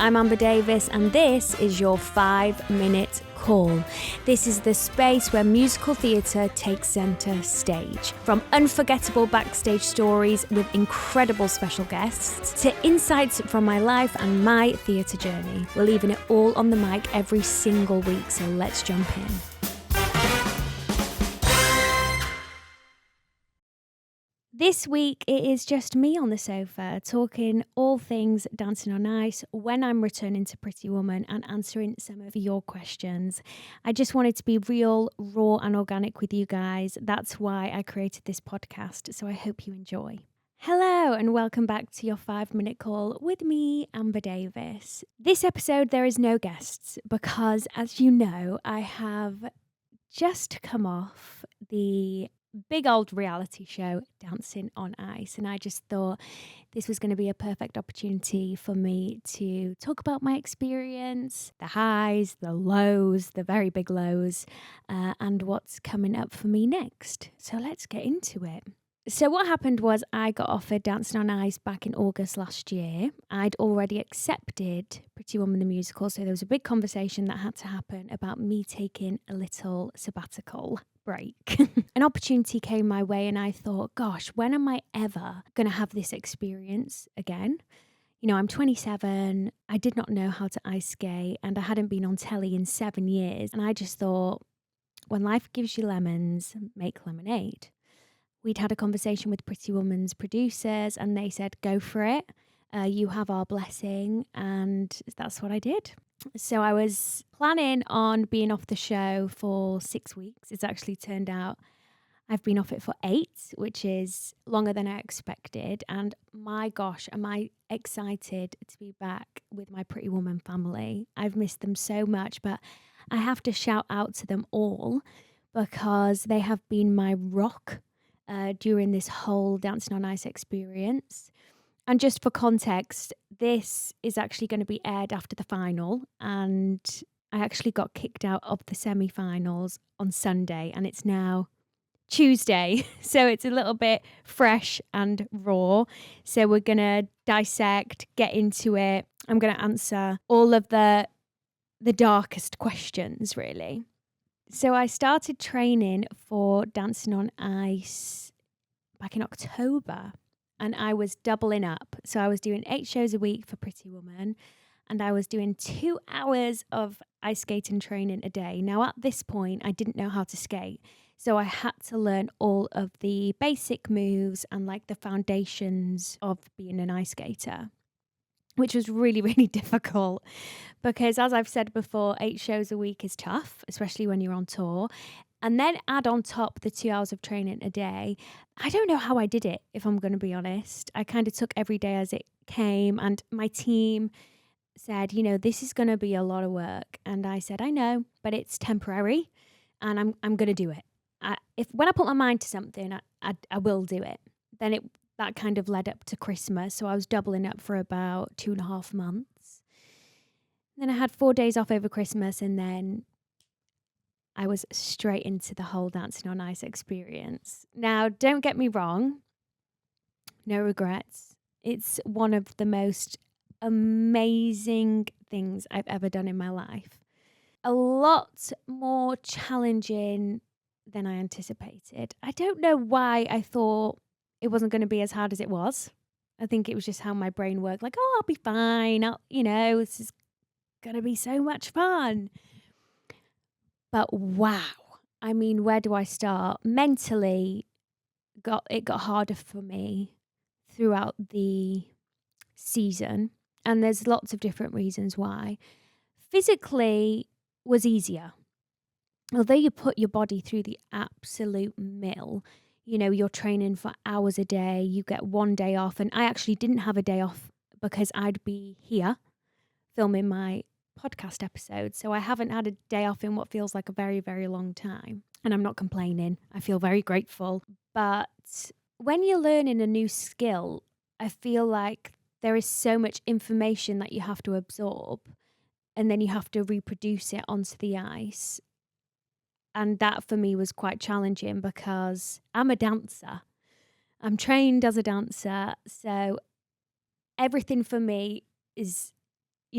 I'm Amber Davies, and this is your 5-minute call. This is the space where musical theatre takes centre stage. From unforgettable backstage stories with incredible special guests to insights from my life and my theatre journey. We're leaving it all on the mic every single week, so let's jump in. This week, it is just me on the sofa talking all things Dancing on Ice when I'm returning to Pretty Woman and answering some of your questions. I just wanted to be real, raw and organic with you guys. That's why I created this podcast, so I hope you enjoy. Hello and welcome back to your 5-minute call with me, Amber Davies. This episode, there is no guests because, as you know, I have just come off the big old reality show Dancing on Ice, and I just thought this was going to be a perfect opportunity for me to talk about my experience, the highs, the lows, the very big lows, and what's coming up for me next. So let's get into it. So what happened was I got offered Dancing on Ice back in August last year. I'd already accepted Pretty Woman the musical, so there was a big conversation that had to happen about me taking a little sabbatical break. An opportunity came my way and I thought, gosh, when am I ever going to have this experience again? You know, I'm 27, I did not know how to ice skate, and I hadn't been on telly in 7 years. And I just thought, when life gives you lemons, make lemonade. We'd had a conversation with Pretty Woman's producers and they said, go for it. You have our blessing. And that's what I did. So I was planning on being off the show for 6 weeks. It's actually turned out I've been off it for 8, which is longer than I expected. And my gosh, am I excited to be back with my Pretty Woman family. I've missed them so much, but I have to shout out to them all because they have been my rock during this whole Dancing on Ice experience. And just for context, this is actually going to be aired after the final, and I actually got kicked out of the semi-finals on Sunday and it's now Tuesday, so it's a little bit fresh and raw. So we're going to dissect, get into it. I'm going to answer all of the darkest questions, really. So I started training for Dancing on Ice back in October and I was doubling up. So I was doing 8 shows a week for Pretty Woman and I was doing 2 hours of ice skating training a day. Now at this point, I didn't know how to skate. So I had to learn all of the basic moves and like the foundations of being an ice skater, which was really, really difficult because, as I've said before, 8 shows a week is tough, especially when you're on tour. And then add on top the 2 hours of training a day. I don't know how I did it, if I'm going to be honest. I kind of took every day as it came, and my team said, you know, this is going to be a lot of work. And I said, I know, but it's temporary and I'm going to do it. When I put my mind to something, I will do it. Then that kind of led up to Christmas. So I was doubling up for about 2.5 months. Then I had 4 days off over Christmas and then I was straight into the whole Dancing on Ice experience. Now, don't get me wrong. No regrets. It's one of the most amazing things I've ever done in my life. A lot more challenging than I anticipated. I don't know why I thought it wasn't going to be as hard as it was. I think it was just how my brain worked. Like, oh, I'll be fine. This is going to be so much fun. But wow. I mean, where do I start? Mentally, it got harder for me throughout the season. And there's lots of different reasons why. Physically was easier. Although you put your body through the absolute mill, you know, you're training for hours a day, you get 1 day off. And I actually didn't have a day off because I'd be here filming my podcast episode. So I haven't had a day off in what feels like a very, very long time. And I'm not complaining. I feel very grateful. But when you're learning a new skill, I feel like there is so much information that you have to absorb and then you have to reproduce it onto the ice. And that for me was quite challenging because I'm a dancer. I'm trained as a dancer. So everything for me is,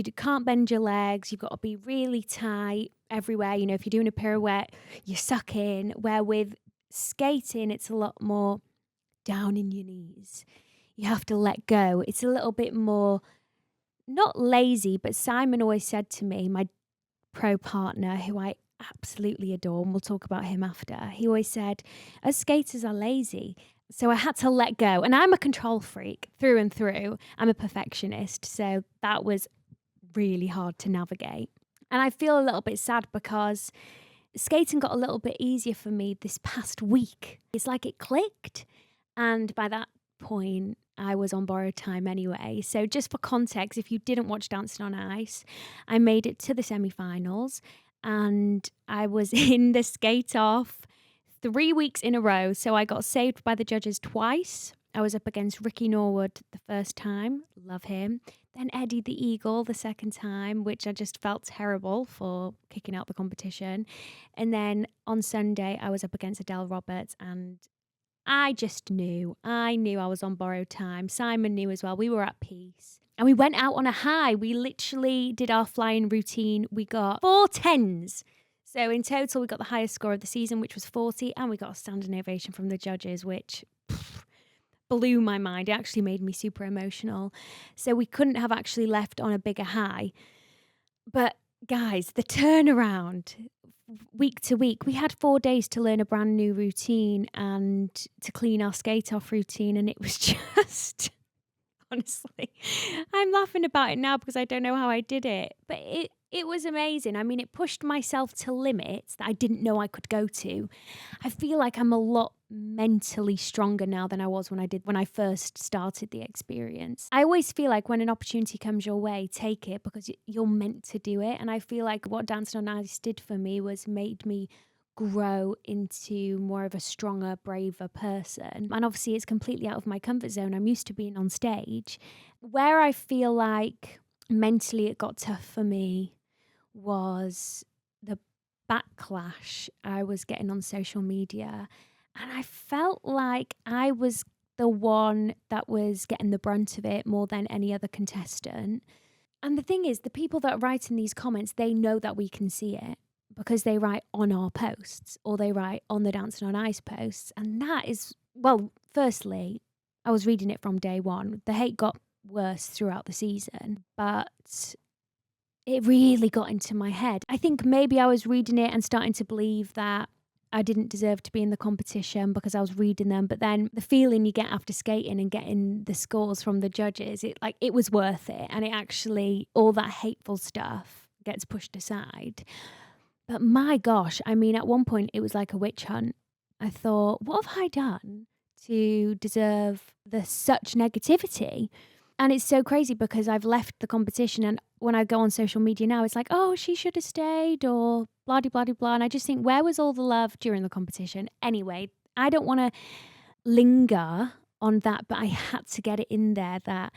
can't bend your legs. You've got to be really tight everywhere. You know, if you're doing a pirouette, you suck in. Where with skating, it's a lot more down in your knees. You have to let go. It's a little bit more, not lazy, but Simon always said to me, my pro partner, who I absolutely adore, and we'll talk about him after, he always said, us skaters are lazy. So I had to let go. And I'm a control freak through and through. I'm a perfectionist. So that was really hard to navigate. And I feel a little bit sad because skating got a little bit easier for me this past week. It's like it clicked. And by that point, I was on borrowed time anyway. So just for context, if you didn't watch Dancing on Ice, I made it to the semi-finals and I was in the skate off 3 weeks in a row. So I got saved by the judges twice. I was up against Ricky Norwood the first time, love him. Then Eddie the Eagle the second time, which I just felt terrible for kicking out the competition. And then on Sunday, I was up against Adele Roberts and I just knew. I knew I was on borrowed time. Simon knew as well. We were at peace. And we went out on a high. We literally did our flying routine. We got 4 10s. So in total, we got the highest score of the season, which was 40. And we got a standing ovation from the judges, which blew my mind. It actually made me super emotional. So we couldn't have actually left on a bigger high. But guys, the turnaround week to week, we had 4 days to learn a brand new routine and to clean our skate off routine. And it was just, honestly, I'm laughing about it now because I don't know how I did it. But it was amazing. I mean, it pushed myself to limits that I didn't know I could go to. I feel like I'm a lot mentally stronger now than I was when I first started the experience. I always feel like when an opportunity comes your way, take it because you're meant to do it. And I feel like what Dancing on Ice did for me was made me grow into more of a stronger, braver person. And obviously it's completely out of my comfort zone. I'm used to being on stage. Where I feel like mentally it got tough for me was the backlash I was getting on social media. And I felt like I was the one that was getting the brunt of it more than any other contestant. And the thing is, the people that write in these comments, they know that we can see it because they write on our posts or they write on the Dancing on Ice posts. And that is, well, firstly, I was reading it from day one. The hate got worse throughout the season, but it really got into my head. I think maybe I was reading it and starting to believe that I didn't deserve to be in the competition because I was reading them. But then the feeling you get after skating and getting the scores from the judges, it was worth it. And it actually, all that hateful stuff gets pushed aside. But my gosh, I mean, at one point it was like a witch hunt. I thought, what have I done to deserve such negativity? And it's so crazy because I've left the competition and when I go on social media now, it's like, oh, she should have stayed or blah, blah, blah, blah. And I just think, where was all the love during the competition? Anyway, I don't want to linger on that, but I had to get it in there that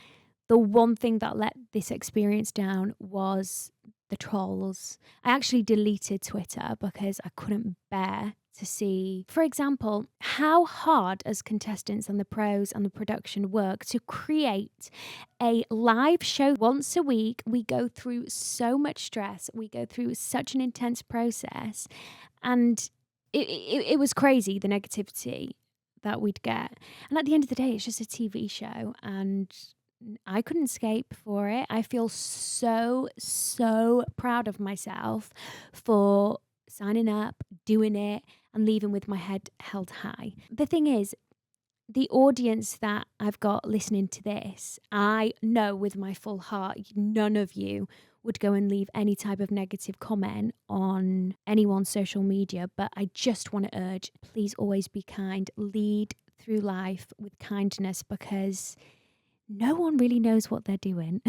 the one thing that let this experience down was the trolls. I actually deleted Twitter because I couldn't bear to see, for example, how hard as contestants and the pros and the production work to create a live show once a week. We go through so much stress. We go through such an intense process. And it was crazy, the negativity that we'd get. And at the end of the day, it's just a TV show and I couldn't escape for it. I feel so, so proud of myself for signing up, doing it, and leaving with my head held high. The thing is, the audience that I've got listening to this, I know with my full heart, none of you would go and leave any type of negative comment on anyone's social media. But I just want to urge, please always be kind. Lead through life with kindness because no one really knows what they're doing.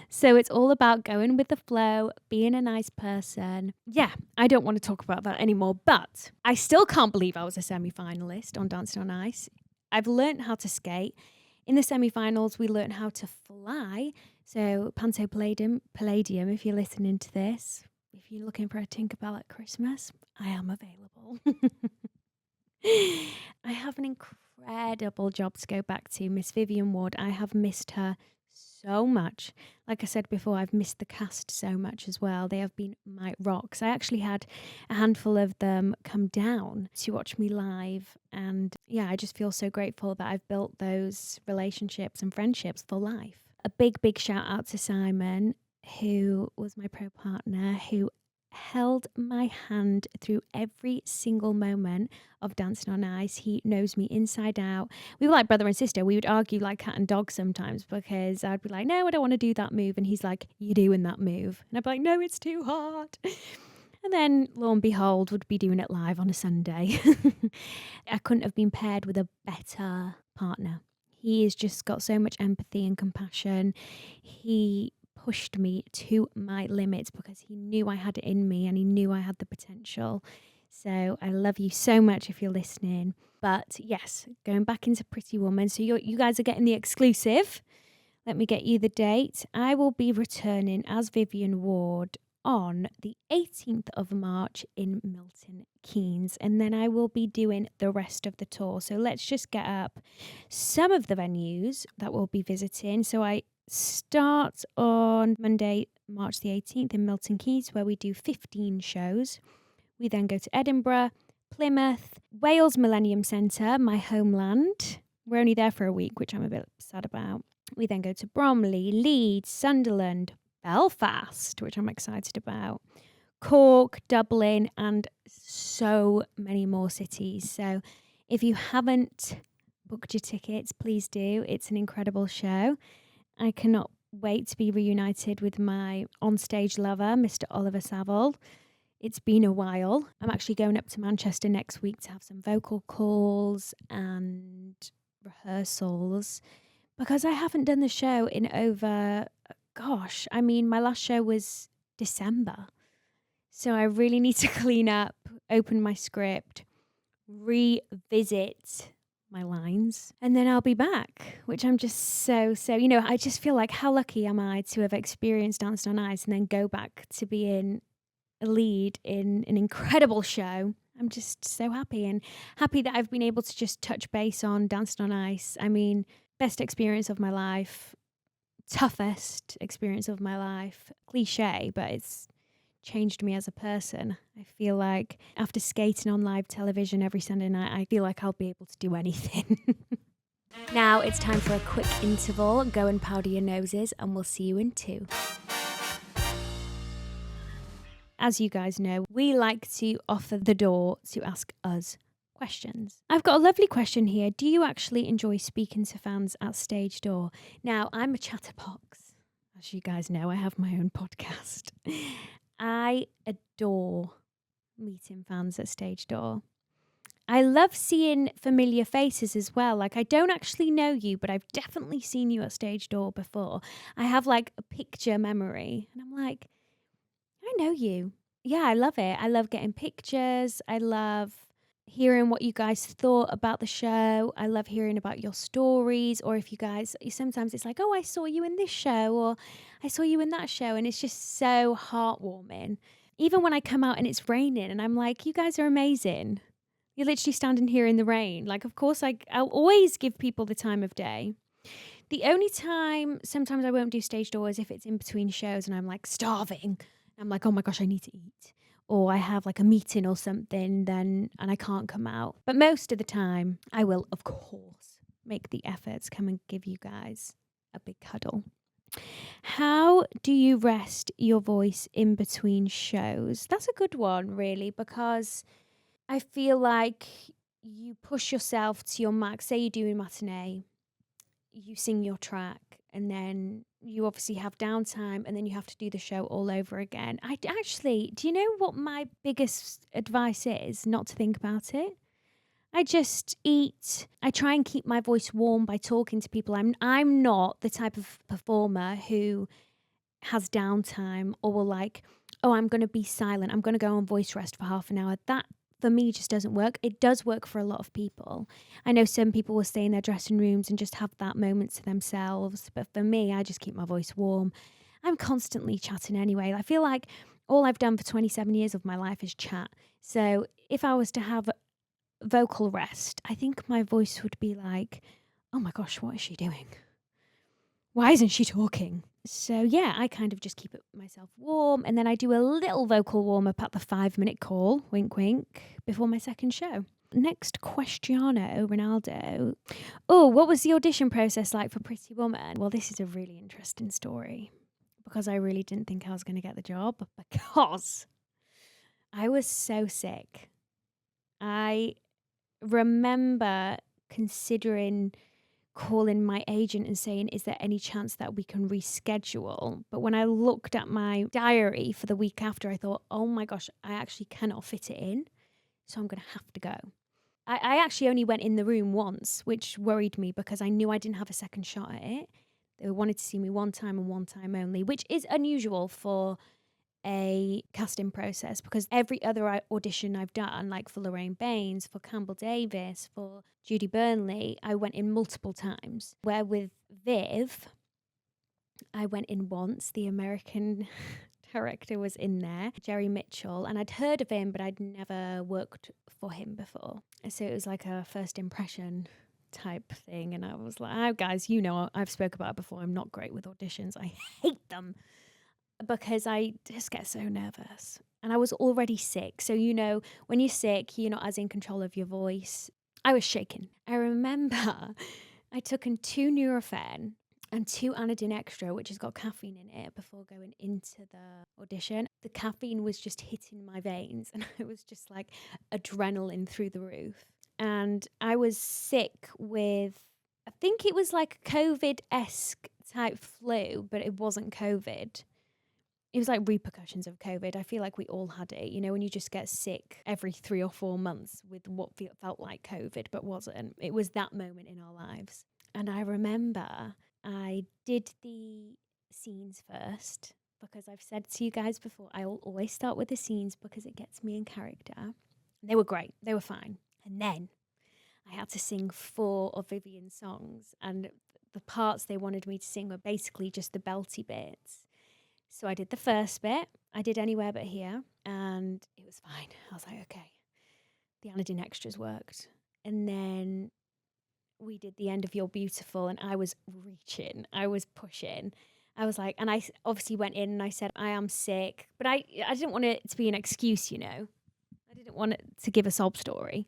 So it's all about going with the flow, being a nice person. Yeah, I don't want to talk about that anymore, but I still can't believe I was a semi-finalist on Dancing on Ice. I've learned how to skate. In the semi-finals, we learned how to fly. So Panto Palladium, if you're listening to this, if you're looking for a Tinkerbell at Christmas, I am available. I have an incredible job to go back to, Miss Vivian Ward. I have missed her so much. Like I said before, I've missed the cast so much as well. They have been my rocks. I actually had a handful of them come down to watch me live. And yeah, I just feel so grateful that I've built those relationships and friendships for life. A big, big shout out to Simon, who was my pro partner, who held my hand through every single moment of Dancing on Ice. He knows me inside out. We were like brother and sister. We would argue like cat and dog sometimes because I'd be like, no, I don't want to do that move. And he's like, you're doing that move. And I'd be like, no, it's too hard. And then, lo and behold, would be doing it live on a Sunday. I couldn't have been paired with a better partner. He has just got so much empathy and compassion. He pushed me to my limits because he knew I had it in me and he knew I had the potential. So I love you so much if you're listening. But yes, going back into Pretty Woman. So you guys are getting the exclusive. Let me get you the date. I will be returning as Vivian Ward on the 18th of March in Milton Keynes. And then I will be doing the rest of the tour. So let's just get up some of the venues that we'll be visiting. So I start on Monday, March the 18th in Milton Keynes, where we do 15 shows. We then go to Edinburgh, Plymouth, Wales Millennium Centre, my homeland. We're only there for a week, which I'm a bit sad about. We then go to Bromley, Leeds, Sunderland, Belfast, which I'm excited about, Cork, Dublin, and so many more cities. So if you haven't booked your tickets, please do. It's an incredible show. I cannot wait to be reunited with my onstage lover, Mr. Oliver Saville. It's been a while. I'm actually going up to Manchester next week to have some vocal calls and rehearsals because I haven't done the show in over, my last show was December. So I really need to clean up, open my script, revisit my lines, and then I'll be back, which I'm just so, I just feel like how lucky am I to have experienced Dancing on Ice and then go back to being a lead in an incredible show. I'm just so happy and happy that I've been able to just touch base on Dancing on Ice. I mean, best experience of my life, toughest experience of my life. Cliche, but it's changed me as a person. I feel like after skating on live television every Sunday night, I feel like I'll be able to do anything. Now it's time for a quick interval. Go and powder your noses and we'll see you in 2. As you guys know, we like to offer the door to ask us questions. I've got a lovely question here. Do you actually enjoy speaking to fans at stage door? Now, I'm a chatterbox. As you guys know, I have my own podcast. I adore meeting fans at stage door. I love seeing familiar faces as well. Like, I don't actually know you, but I've definitely seen you at stage door before. I have like a picture memory and I'm like, I know you. Yeah, I love it. I love getting pictures. I love hearing what you guys thought about the show. I love hearing about your stories, or if you guys, sometimes it's like, oh, I saw you in this show, or I saw you in that show. And it's just so heartwarming. Even when I come out and it's raining and I'm like, you guys are amazing. You're literally standing here in the rain. Like, of course, I'll always give people the time of day. The only time sometimes I won't do stage door is if it's in between shows and I'm like starving. I'm like, oh my gosh, I need to eat. Or I have like a meeting or something and I can't come out. But most of the time, I will, of course, make the efforts, come and give you guys a big cuddle. How do you rest your voice in between shows? That's a good one, really, because I feel like you push yourself to your max. Say you're doing matinee, you sing your track, and then you obviously have downtime, and then you have to do the show all over again. Do you know what my biggest advice is? Not to think about it. I just eat. I try and keep my voice warm by talking to people. I'm not the type of performer who has downtime or will like, oh, I'm going to be silent. I'm going to go on voice rest for half an hour. That for me just doesn't work. It does work for a lot of people. I know some people will stay in their dressing rooms and just have that moment to themselves. But for me, I just keep my voice warm. I'm constantly chatting anyway. I feel like all I've done for 27 years of my life is chat. So if I was to have vocal rest, I think my voice would be like, oh my gosh, what is she doing? why isn't she talking? So yeah, I kind of just keep it myself warm, and then I do a little vocal warm up at the 5-minute call, wink wink, before my second show. Next questiono, Ronaldo. Oh, what was the audition process like for Pretty Woman? Well, this is a really interesting story because I really didn't think I was going to get the job because I was so sick. I remember considering calling my agent and saying, is there any chance that we can reschedule? But when I looked at my diary for the week after, I thought, oh my gosh, I actually cannot fit it in. So I'm going to have to go. I actually only went in the room once, which worried me because I knew I didn't have a second shot at it. They wanted to see me one time and one time only, which is unusual for a casting process because every other audition I've done, like for Lorraine Baines, for Campbell Davis, for Judy Burnley, I went in multiple times. Where with Viv, I went in once. The American director was in there, Jerry Mitchell, and I'd heard of him, but I'd never worked for him before. So it was like a first impression type thing. And I was like, oh, guys, you know, I've spoke about it before. I'm not great with auditions. I hate them because I just get so nervous. And I was already sick. So, you know, when you're sick, you're not as in control of your voice. I was shaking. I remember I took in 2 Nurofen and 2 Anodine Extra, which has got caffeine in it, before going into the audition. The caffeine was just hitting my veins and I was just like adrenaline through the roof. And I was sick with, I think it was like COVID-esque type flu, but it wasn't COVID. It was like repercussions of COVID. I feel like we all had it, you know, when you just get sick every 3 or 4 months with what felt like COVID, but wasn't. It was that moment in our lives. And I remember I did the scenes first because I've said to you guys before, I will always start with the scenes because it gets me in character. They were great. They were fine. And then I had to sing 4 of Vivian's songs. And the parts they wanted me to sing were basically just the belty bits. So I did the first bit. I did Anywhere But Here, and it was fine. I was like, okay, the Anodine Extras worked. And then we did the end of You're Beautiful, and I was reaching. I was pushing. I was like, and I obviously went in and I said, I am sick. But I didn't want it to be an excuse, you know. I didn't want it to give a sob story.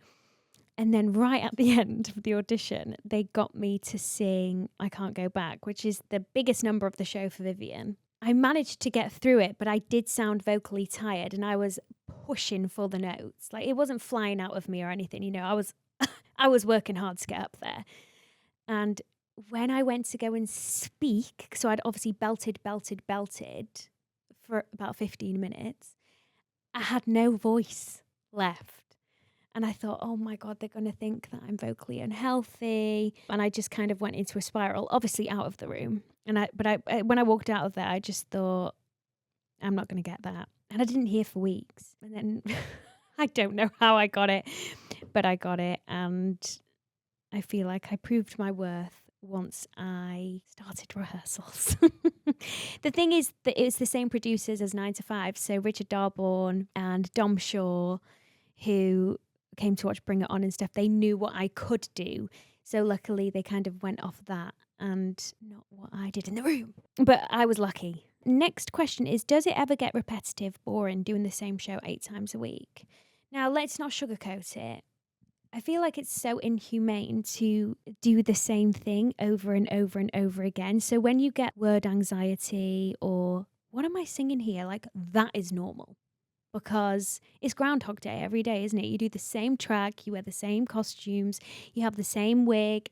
And then right at the end of the audition, they got me to sing I Can't Go Back, which is the biggest number of the show for Vivian. I managed to get through it, but I did sound vocally tired and I was pushing for the notes. Like it wasn't flying out of me or anything, you know, I was working hard to get up there. And when I went to go and speak, so I'd obviously belted for about 15 minutes, I had no voice left. And I thought, oh my God, they're going to think that I'm vocally unhealthy. And I just kind of went into a spiral, obviously out of the room. But when I walked out of there, I just thought, I'm not going to get that. And I didn't hear for weeks. And then I don't know how I got it, but I got it. And I feel like I proved my worth once I started rehearsals. The thing is that it's the same producers as 9 to 5. So Richard Darbourne and Dom Shaw, who came to watch Bring It On and stuff, they knew what I could do. So luckily they kind of went off that and not what I did in the room. But I was lucky. Next question is, does it ever get repetitive, boring, doing the same show 8 times a week? Now, let's not sugarcoat it. I feel like it's so inhumane to do the same thing over and over and over again. So when you get word anxiety or what am I singing here? Like that is normal. Because it's Groundhog Day every day, isn't it? You do the same track, you wear the same costumes, you have the same wig,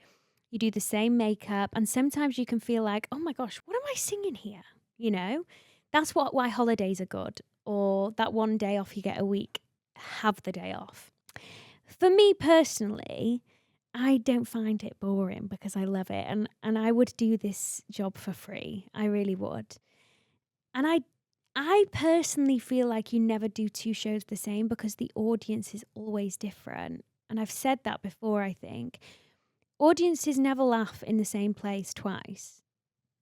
you do the same makeup, and sometimes you can feel like, oh my gosh, what am I singing here? You know, that's why holidays are good, or that one day off you get a week, have the day off. For me personally, I don't find it boring because I love it, and I would do this job for free. I really would. And I personally feel like you never do 2 shows the same because the audience is always different. And I've said that before, I think. Audiences never laugh in the same place twice.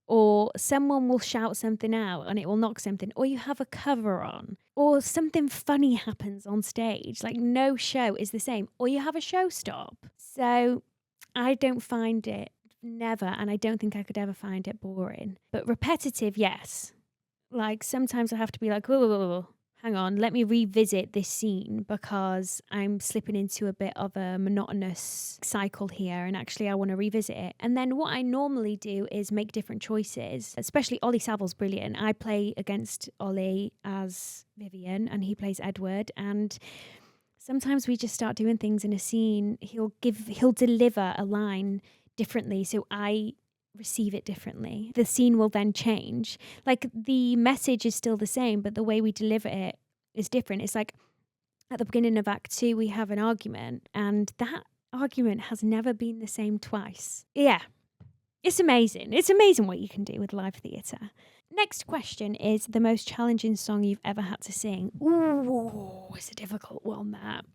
Or someone will shout something out and it will knock something. Or you have a cover on. Or something funny happens on stage. Like no show is the same. Or you have a show stop. So I don't find it never, and I don't think I could ever find it boring. But repetitive, yes. Like sometimes I have to be like, oh, hang on, let me revisit this scene because I'm slipping into a bit of a monotonous cycle here and actually I want to revisit it. And then what I normally do is make different choices, especially Ollie Savile's brilliant. I play against Ollie as Vivian and he plays Edward, and sometimes we just start doing things in a scene. He'll deliver a line differently, so I receive it differently. The scene will then change. Like the message is still the same, but the way we deliver it is different. It's like at the beginning of Act 2, we have an argument, and that argument has never been the same twice. Yeah, it's amazing. It's amazing what you can do with live theatre. Next question is the most challenging song you've ever had to sing. Ooh, it's a difficult one, that.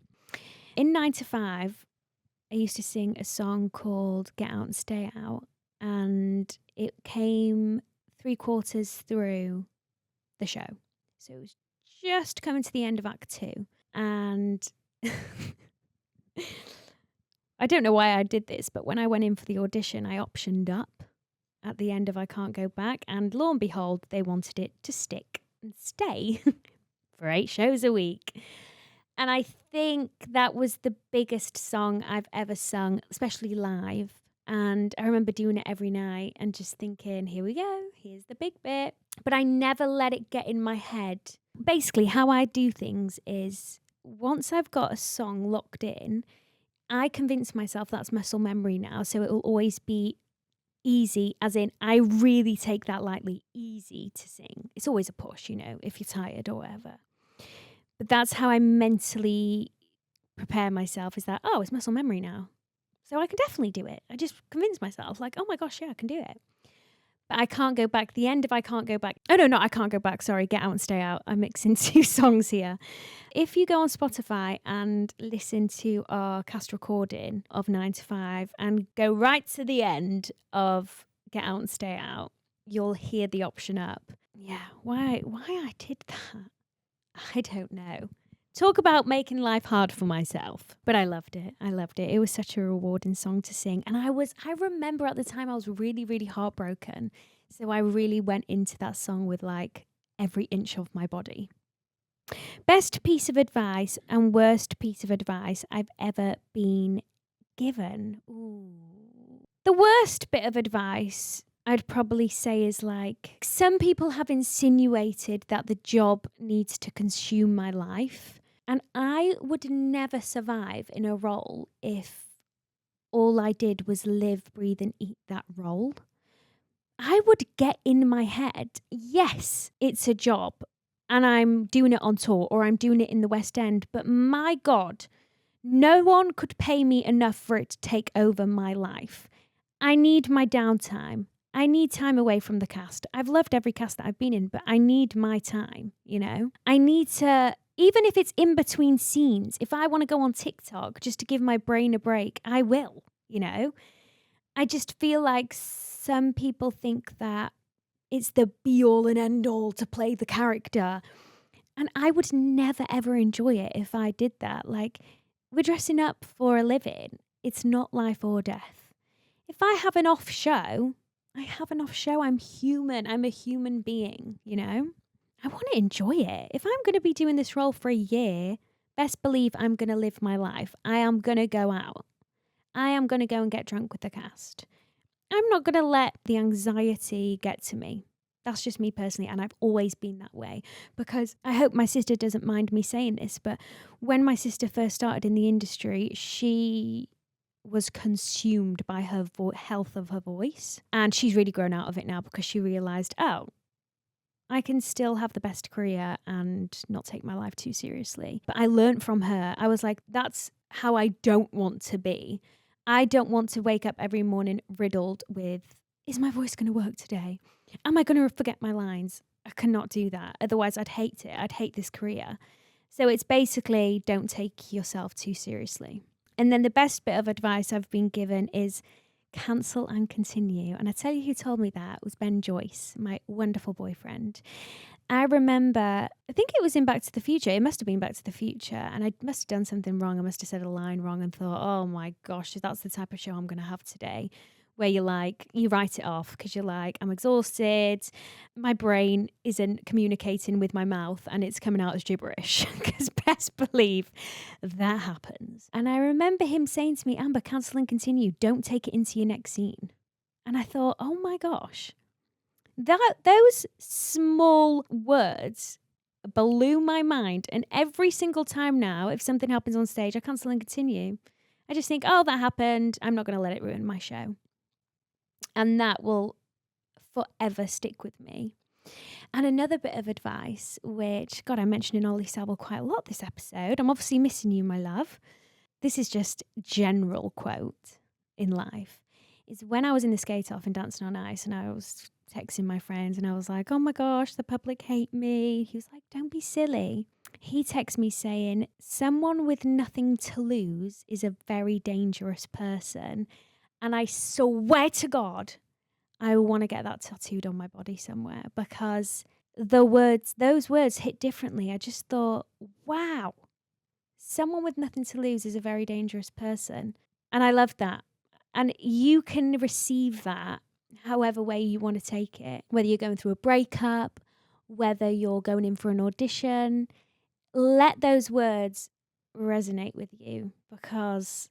In 9 to 5, I used to sing a song called Get Out and Stay Out, and it came 3/4 through the show. So it was just coming to the end of Act 2. And I don't know why I did this, but when I went in for the audition, I optioned up at the end of I Can't Go Back, and lo and behold, they wanted it to stick and stay for 8 shows a week. And I think that was the biggest song I've ever sung, especially live. And I remember doing it every night and just thinking, here we go, here's the big bit. But I never let it get in my head. Basically, how I do things is once I've got a song locked in, I convince myself that's muscle memory now, so it will always be easy, as in I really take that lightly, easy to sing. It's always a push, if you're tired or whatever. But that's how I mentally prepare myself, is that, oh, it's muscle memory now. So I can definitely do it. I just convince myself, like, oh my gosh, yeah, I can do it. But I Can't Go Back, the end of I Can't Go Back. Oh, no, not I Can't Go Back, sorry, Get Out and Stay Out. I'm mixing 2 songs here. If you go on Spotify and listen to our cast recording of 9 to 5 and go right to the end of Get Out and Stay Out, you'll hear the option up. Yeah, why I did that, I don't know. Talk about making life hard for myself. But I loved it. It was such a rewarding song to sing. And I remember at the time I was really, really heartbroken. So I really went into that song with like every inch of my body. Best piece of advice and worst piece of advice I've ever been given. Ooh. The worst bit of advice I'd probably say is like, some people have insinuated that the job needs to consume my life. And I would never survive in a role if all I did was live, breathe, and eat that role. I would get in my head, yes, it's a job and I'm doing it on tour or I'm doing it in the West End, but my God, no one could pay me enough for it to take over my life. I need my downtime. I need time away from the cast. I've loved every cast that I've been in, but I need my time, I need to, even if it's in between scenes, if I want to go on TikTok just to give my brain a break, I will, I just feel like some people think that it's the be all and end all to play the character. And I would never, ever enjoy it if I did that. Like, we're dressing up for a living. It's not life or death. If I have an off show, I have an off show. I'm human. I'm a human being, I want to enjoy it. If I'm going to be doing this role for a year, best believe I'm going to live my life. I am going to go out. I am going to go and get drunk with the cast. I'm not going to let the anxiety get to me. That's just me personally, and I've always been that way, because I hope my sister doesn't mind me saying this, but when my sister first started in the industry, she was consumed by her health of her voice, and she's really grown out of it now because she realised, oh, I can still have the best career and not take my life too seriously. But I learned from her. I was like, that's how I don't want to be. I don't want to wake up every morning riddled with, is my voice going to work today? Am I going to forget my lines? I cannot do that. Otherwise, I'd hate it. I'd hate this career. So it's basically, don't take yourself too seriously. And then the best bit of advice I've been given is cancel and continue. And I tell you who told me that was Ben Joyce, my wonderful boyfriend. I remember, I think it was in Back to the Future. It must have been Back to the Future. And I must have done something wrong. I must have said a line wrong and thought, oh my gosh, that's the type of show I'm going to have today. where you write it off because you're like, I'm exhausted. My brain isn't communicating with my mouth and it's coming out as gibberish because best believe that happens. And I remember him saying to me, Amber, cancel and continue. Don't take it into your next scene. And I thought, oh my gosh, those small words blew my mind. And every single time now, if something happens on stage, I cancel and continue. I just think, oh, that happened. I'm not going to let it ruin my show. And that will forever stick with me. And another bit of advice, which, God, I'm mentioning Ollie Saville quite a lot this episode. I'm obviously missing you, my love. This is just general quote in life. Is when I was in the skate off and Dancing on Ice and I was texting my friends and I was like, oh my gosh, the public hate me. He was like, don't be silly. He texted me saying, someone with nothing to lose is a very dangerous person. And I swear to God, I want to get that tattooed on my body somewhere because those words hit differently. I just thought, wow, someone with nothing to lose is a very dangerous person. And I love that. And you can receive that however way you want to take it, whether you're going through a breakup, whether you're going in for an audition. Let those words resonate with you because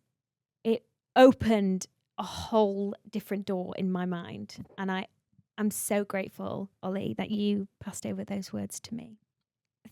it opened a whole different door in my mind. And I'm so grateful, Ollie, that you passed over those words to me.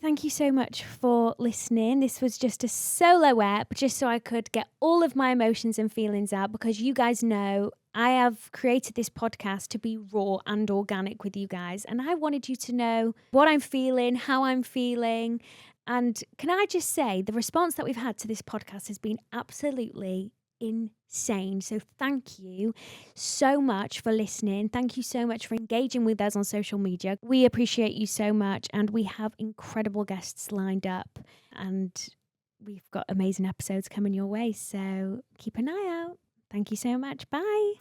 Thank you so much for listening. This was just a solo ep, just so I could get all of my emotions and feelings out because you guys know I have created this podcast to be raw and organic with you guys. And I wanted you to know what I'm feeling, how I'm feeling. And can I just say the response that we've had to this podcast has been absolutely insane. So thank you so much for listening. Thank you so much for engaging with us on social media. We appreciate you so much and we have incredible guests lined up and we've got amazing episodes coming your way. So keep an eye out. Thank you so much. Bye.